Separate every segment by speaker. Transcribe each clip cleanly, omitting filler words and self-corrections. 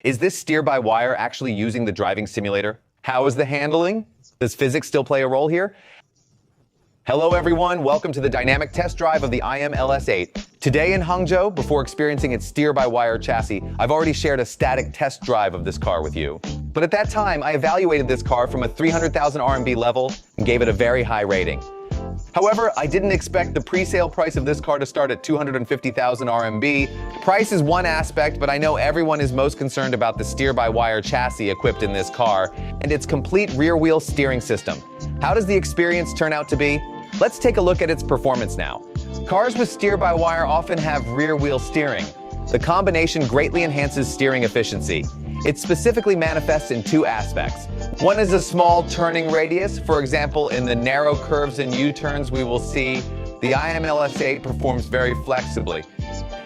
Speaker 1: Is this steer-by-wire actually using the driving simulator? How is the handling? Does physics still play a role here? Hello everyone, welcome to the dynamic test drive of the IM LS8. Today in Hangzhou, before experiencing its steer-by-wire chassis, I've already shared a static test drive of this car with you. But at that time, I evaluated this car from a 300,000 RMB level and gave it a very high rating. However, I didn't expect the pre-sale price of this car to start at 250,000 RMB. Price is one aspect, but I know everyone is most concerned about the steer-by-wire chassis equipped in this car and its complete rear-wheel steering system. How does the experience turn out to be? Let's take a look at its performance now. Cars with steer-by-wire often have rear-wheel steering. The combination greatly enhances steering efficiency. It specifically manifests in two aspects. One is a small turning radius. For example, in the narrow curves and U-turns, we will see the IM LS8 performs very flexibly.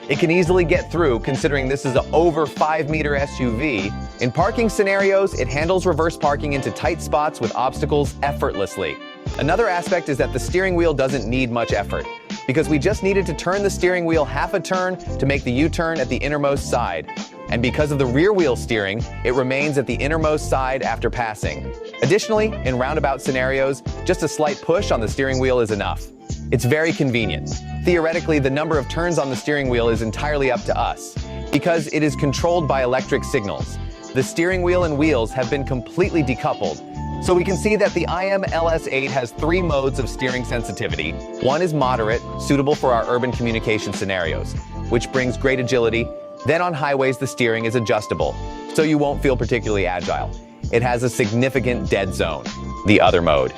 Speaker 1: It can easily get through, considering this is an over 5-meter SUV. In parking scenarios, it handles reverse parking into tight spots with obstacles effortlessly. Another aspect is that the steering wheel doesn't need much effort, because we just needed to turn the steering wheel half a turn to make the U-turn at the innermost side. And because of the rear wheel steering, it remains at the innermost side after passing. Additionally, in roundabout scenarios, just a slight push on the steering wheel is enough. It's very convenient. Theoretically, the number of turns on the steering wheel is entirely up to us, because it is controlled by electric signals. The steering wheel and wheels have been completely decoupled, so we can see that the IM LS8 has 3 modes of steering sensitivity. One is moderate, suitable for our urban communication scenarios, which brings great agility. Then on highways, the steering is adjustable, so you won't feel particularly agile. It has a significant dead zone, the other mode.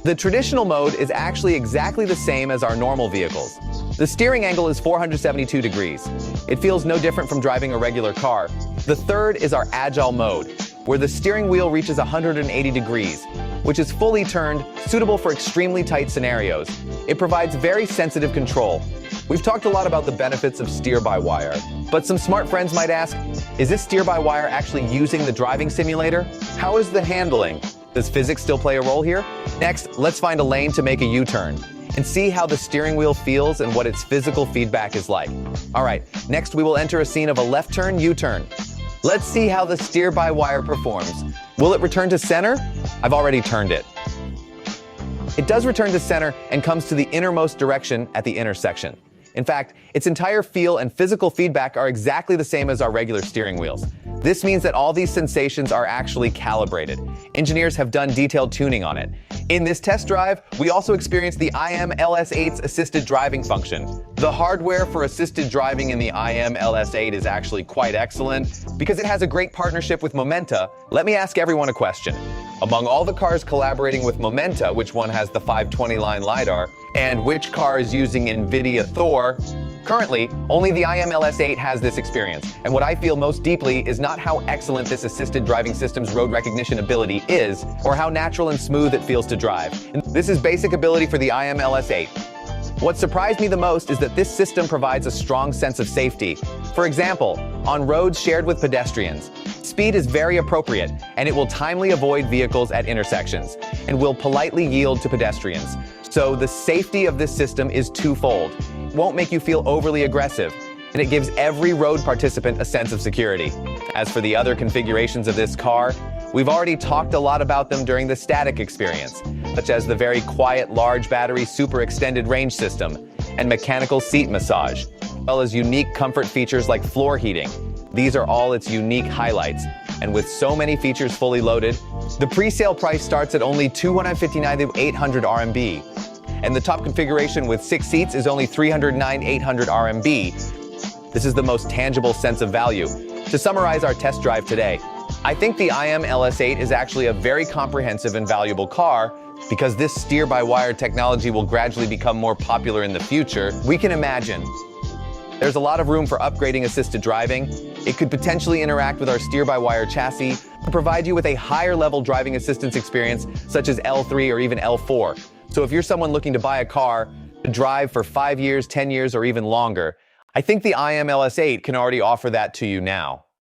Speaker 1: The traditional mode is actually exactly the same as our normal vehicles. The steering angle is 472 degrees. It feels no different from driving a regular car. The third is our agile mode, where the steering wheel reaches 180 degrees, which is fully turned, suitable for extremely tight scenarios. It provides very sensitive control. We've talked a lot about the benefits of steer-by-wire, but some smart friends might ask, is this steer-by-wire actually using the driving simulator? How is the handling? Does physics still play a role here? Next, let's find a lane to make a U-turn and see how the steering wheel feels and what its physical feedback is like. All right, next we will enter a scene of a left turn, U-turn. Let's see how the steer-by-wire performs. Will it return to center? I've already turned it. It does return to center and comes to the innermost direction at the intersection. In fact, its entire feel and physical feedback are exactly the same as our regular steering wheels. This means that all these sensations are actually calibrated. Engineers have done detailed tuning on it. In this test drive, we also experienced the IM LS8's assisted driving function. The hardware for assisted driving in the IM LS8 is actually quite excellent because it has a great partnership with Momenta. Let me ask everyone a question. Among all the cars collaborating with Momenta, which one has the 520 line LiDAR, and which car is using NVIDIA Thor? Currently, only the IM LS8 has this experience, and what I feel most deeply is not how excellent this assisted driving system's road recognition ability is, or how natural and smooth it feels to drive. This is basic ability for the IM LS8. What surprised me the most is that this system provides a strong sense of safety. For example, on roads shared with pedestrians, speed is very appropriate, and it will timely avoid vehicles at intersections, and will politely yield to pedestrians. So the safety of this system is twofold. It won't make you feel overly aggressive, and it gives every road participant a sense of security. As for the other configurations of this car, we've already talked a lot about them during the static experience, such as the very quiet large battery super extended range system and mechanical seat massage, as well as unique comfort features like floor heating. These are all its unique highlights, and with so many features fully loaded, the pre-sale price starts at only 259,800 RMB, and the top configuration with 6 seats is only 309,800 RMB. This is the most tangible sense of value. To summarize our test drive today, I think the IM LS8 is actually a very comprehensive and valuable car because this steer-by-wire technology will gradually become more popular in the future. We can imagine there's a lot of room for upgrading assisted driving. It could potentially interact with our steer-by-wire chassis and provide you with a higher level driving assistance experience such as L3 or even L4. So if you're someone looking to buy a car to drive for 5 years, 10 years, or even longer, I think the IM LS8 can already offer that to you now.